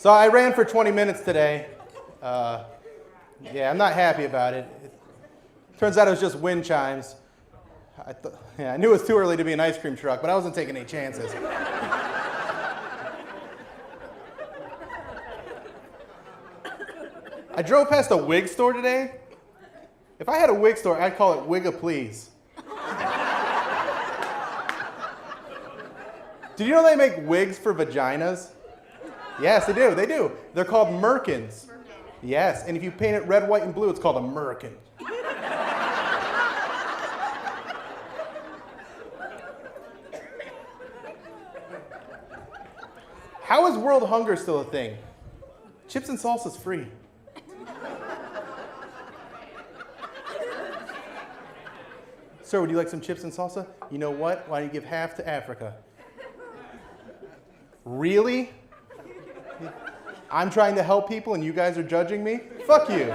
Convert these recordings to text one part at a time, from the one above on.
So I ran for 20 minutes today. Yeah, I'm not happy about it. Turns out it was just wind chimes. I knew it was too early to be an ice cream truck, but I wasn't taking any chances. I drove past a wig store today. If I had a wig store, I'd call it Wig-a-Please. Did you know they make wigs for vaginas? Yes, they do. They do. They're called merkins. Yes, and if you paint it red, white, and blue, it's called a merkin. How is world hunger still a thing? Chips and salsa's free. Sir, would you like some chips and salsa? You know what? Why don't you give half to Africa? Really? I'm trying to help people and you guys are judging me? Fuck you.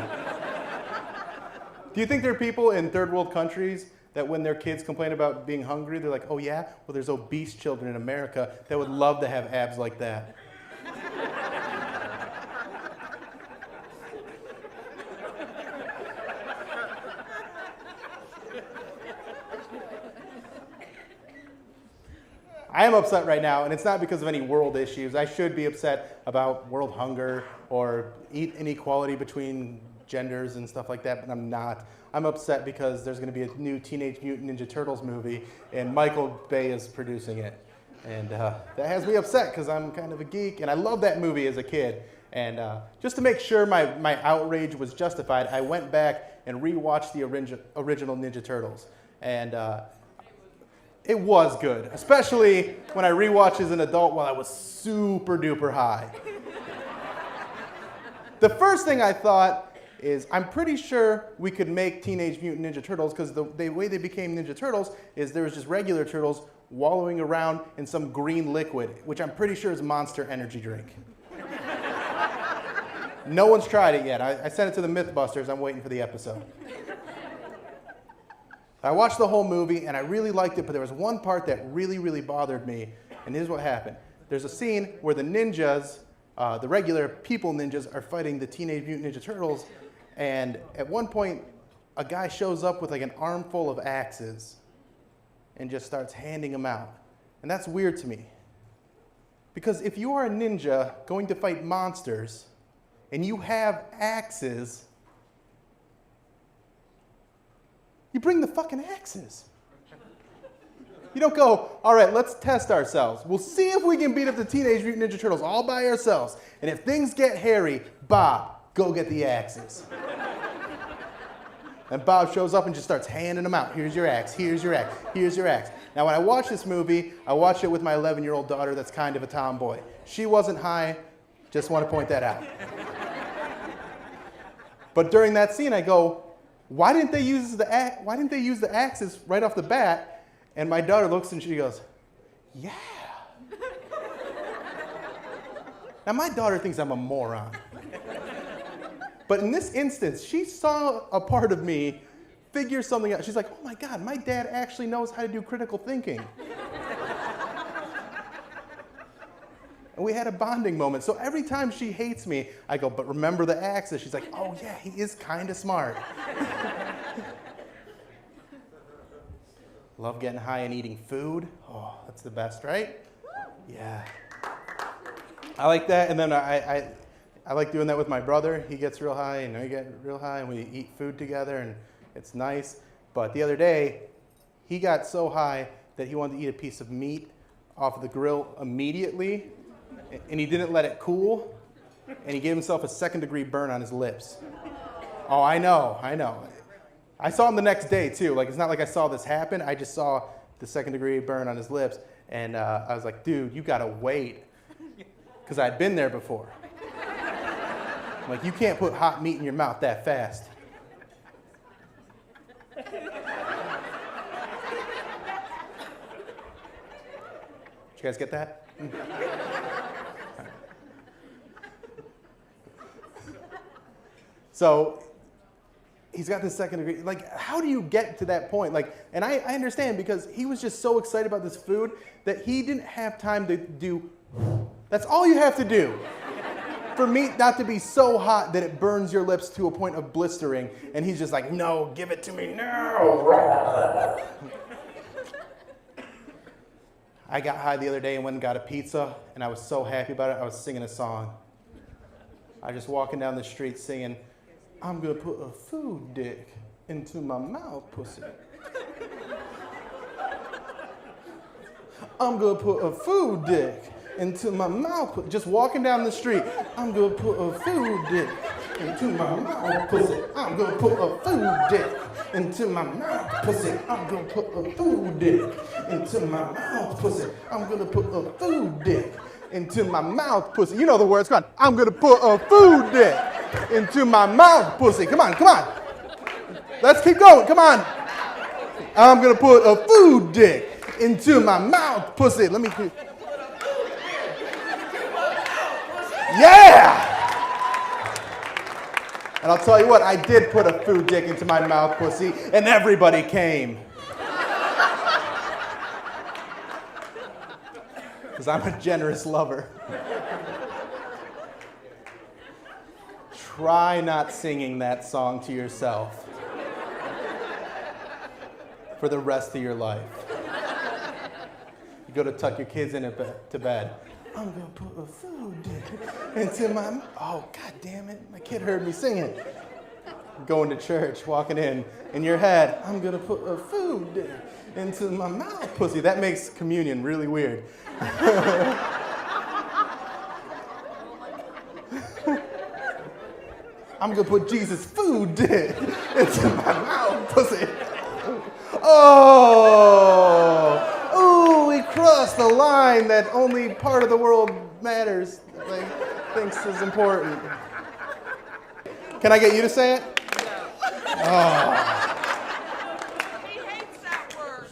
Do you think there are people in third world countries that when their kids complain about being hungry, they're like, oh yeah? Well, there's obese children in America that would love to have abs like that. I am upset right now, and it's not because of any world issues. I should be upset about world hunger or inequality between genders and stuff like that, but I'm not. I'm upset because there's going to be a new Teenage Mutant Ninja Turtles movie, and Michael Bay is producing it. And that has me upset because I'm kind of a geek, and I loved that movie as a kid. And just to make sure my outrage was justified, I went back and rewatched the original Ninja Turtles. And it was good, especially when I rewatched as an adult while I was super duper high. The first thing I thought is, I'm pretty sure we could make Teenage Mutant Ninja Turtles because the way they became Ninja Turtles is there was just regular turtles wallowing around in some green liquid, which I'm pretty sure is Monster Energy drink. No one's tried it yet. I sent it to the Mythbusters. I'm waiting for the episode. I watched the whole movie, and I really liked it, but there was one part that really, really bothered me, and here's what happened. There's a scene where the ninjas, the regular people ninjas, are fighting the Teenage Mutant Ninja Turtles, and at one point, a guy shows up with like an armful of axes and just starts handing them out. And that's weird to me. Because if you are a ninja going to fight monsters, and you have axes, you bring the fucking axes. You don't go, all right, let's test ourselves. We'll see if we can beat up the Teenage Mutant Ninja Turtles all by ourselves. And if things get hairy, Bob, go get the axes. And Bob shows up and just starts handing them out. Here's your axe, here's your axe, here's your axe. Now, when I watched this movie, I watched it with my 11-year-old daughter that's kind of a tomboy. She wasn't high, just want to point that out. But during that scene, I go, why didn't they use the axes right off the bat? And my daughter looks and she goes, yeah. Now my daughter thinks I'm a moron. But in this instance, she saw a part of me figure something out. She's like, oh my God, my dad actually knows how to do critical thinking. And we had a bonding moment. So every time she hates me, I go, but remember the axes. She's like, oh yeah, he is kind of smart. Love getting high and eating food. Oh, that's the best, right? Yeah. I like that. And then I like doing that with my brother. He gets real high and I get real high and we eat food together and it's nice. But the other day, he got so high that he wanted to eat a piece of meat off of the grill immediately. And he didn't let it cool, and he gave himself a second-degree burn on his lips. Oh, I know. I saw him the next day, too. Like, it's not like I saw this happen. I just saw the second-degree burn on his lips, and I was like, dude, you gotta wait, because I'd been there before. Like, you can't put hot meat in your mouth that fast. Did you guys get that? So he's got this second degree. Like, how do you get to that point? Like, and I understand because he was just so excited about this food that he didn't have time to do. That's all you have to do. for meat not to be so hot that it burns your lips to a point of blistering. And he's just like, no, give it to me now. I got high the other day and went and got a pizza, and I was so happy about it, I was singing a song. I was just walking down the street singing, I'm going to put a food dick into my mouth, pussy. I'm going to put a food dick into my mouth. Just walking down the street, I'm going to put a food dick into my mouth, pussy. I'm going to put a food dick into my mouth, pussy. I'm going to put a food dick into my mouth, pussy. I'm going to put a food dick into my mouth, pussy. You know the words. Come on. I'm going to put a food dick into my mouth, pussy. Come on, come on. Let's keep going. Come on. I'm going to put a food dick into my mouth, pussy. Let me hear. Yeah! And I'll tell you what, I did put a food dick into my mouth, pussy, and everybody came. Because I'm a generous lover. Try not singing that song to yourself for the rest of your life. You go to tuck your kids in to bed. I'm going to put a food dick into my mouth. Oh, God damn it. My kid heard me singing. Going to church, walking in your head, I'm going to put a food dick into my mouth, pussy. That makes communion really weird. I'm going to put Jesus' food dick into my mouth, pussy. Oh! Ooh, we crossed the line that only part of the world matters, like, thinks is important. Can I get you to say it? Oh. He hates that word.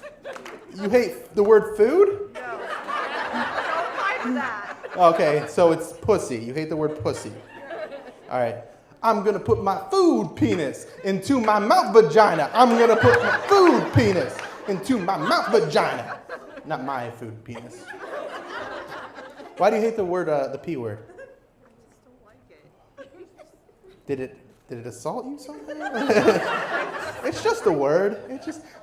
You hate the word food? No. Don't like that. Okay, so it's pussy. You hate the word pussy. All right. I'm going to put my food penis into my mouth vagina. I'm going to put my food penis into my mouth vagina. Not my food penis. Why do you hate the word, the P word? I just don't like it. Did it assault you somehow? It's just a word.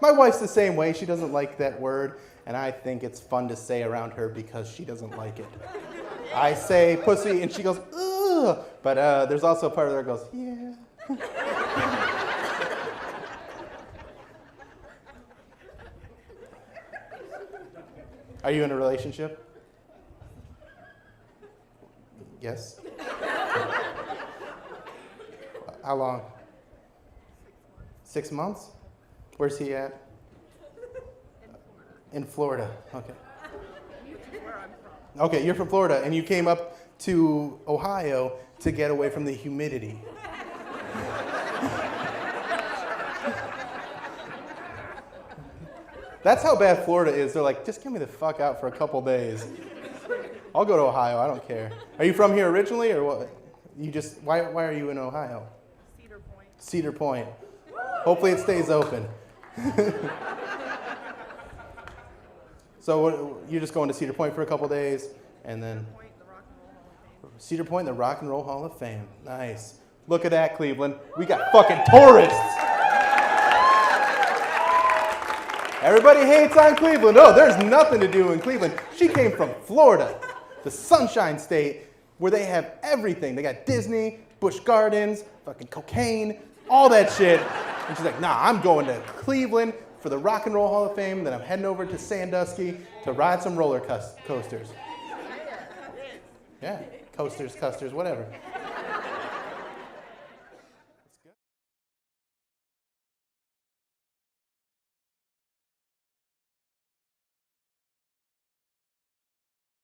My wife's the same way. She doesn't like that word, and I think it's fun to say around her because she doesn't like it. I say pussy, and she goes, ugh. But there's also a part of her that goes, yeah. Are you in a relationship? Yes. How long? 6 months. Where's he at? In Florida. Okay. Where I'm from. Okay, you're from Florida, and you came up to Ohio to get away from the humidity. That's how bad Florida is. They're like, just get me the fuck out for a couple days. I'll go to Ohio. I don't care. Are you from here originally, or what? Why are you in Ohio? Cedar Point. Cedar Point. Hopefully it stays open. So you're just going to Cedar Point for a couple days, and then Cedar Point, the Rock and Roll Hall of Fame. Cedar Point, the Rock and Roll Hall of Fame. Nice. Look at that, Cleveland. We got fucking tourists. Everybody hates on Cleveland. Oh, there's nothing to do in Cleveland. She came from Florida, the Sunshine State, where they have everything. They got Disney, Busch Gardens, fucking cocaine, all that shit. And she's like, nah, I'm going to Cleveland for the Rock and Roll Hall of Fame. Then I'm heading over to Sandusky to ride some roller coasters. Yeah, coasters, custers, whatever.